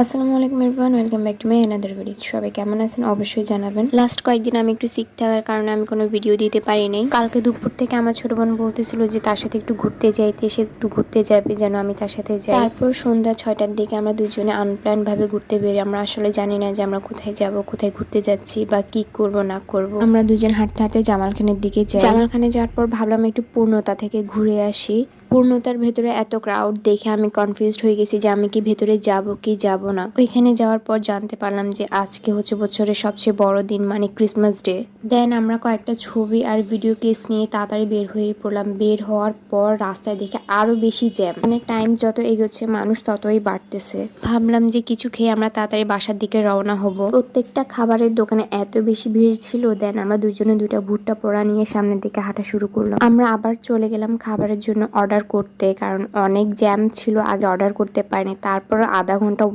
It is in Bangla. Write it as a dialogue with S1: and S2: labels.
S1: আসসালামু আলাইকুম everyone, welcome back to my another video. সবাই কেমন আছেন অবশ্যই জানাবেন। লাস্ট কয়েকদিন আমি একটু সিক থাকার কারণে আমি কোনো ভিডিও দিতে পারিনি। কালকে দুপুর থেকে আমার ছোট বোন বলতেছিল যে তার সাথে একটু ঘুরতে যাইতে, সে একটু ঘুরতে যাবে যেন আমি তার সাথে যাই। তারপর সন্ধ্যা 6টার দিকে আমরা দুজনে আনপ্ল্যান ভাবে ঘুরতে বেরিয়ে, আমরা আসলে জানি না যে আমরা কোথায় যাব, কোথায় ঘুরতে যাচ্ছি বা কি করব না করব। আমরা দুজন হাঁটতে হাঁটতে জামাল খানের দিকে যাই। জামাল খানে যাওয়ার পর ভাবলাম একটু পূর্ণতা থেকে ঘুরে আসি। পূর্ণতার ভেতরে এত ক্রাউড দেখে আমি কনফিউজড হয়ে গেছি যে আমি কি ভেতরে যাব কি যাব না। ওইখানে যাওয়ার পর জানতে পারলাম যে আজকে হচ্ছে বছরের সবচেয়ে বড় দিন, মানে ক্রিসমাস ডে। দেন আমরা কয়েকটা ছবি আর ভিডিও ক্লিপস নিয়ে তাড়াতাড়ি বের হয়ে পড়লাম। বের হওয়ার পর রাস্তায় দেখে আরো বেশি জ্যাম, মানে টাইম যত এগোচ্ছে মানুষ ততই বাড়তেছে। ভাবলাম যে কিছু খেয়ে আমরা তাড়াতাড়ি বাসার দিকে রওনা হব। প্রত্যেকটা খাবারের দোকানে এত বেশি ভিড় ছিল। দেন আমরা দুজনে দুইটা ভুট্টা পোড়া নিয়ে সামনের দিকে হাঁটা শুরু করলাম। আমরা আবার চলে গেলাম খাবারের জন্য অর্ডার করতে, কারণ অনেক জ্যাম ছিল, আগে অর্ডার করতে পারিনি। তারপর আধা ঘন্টা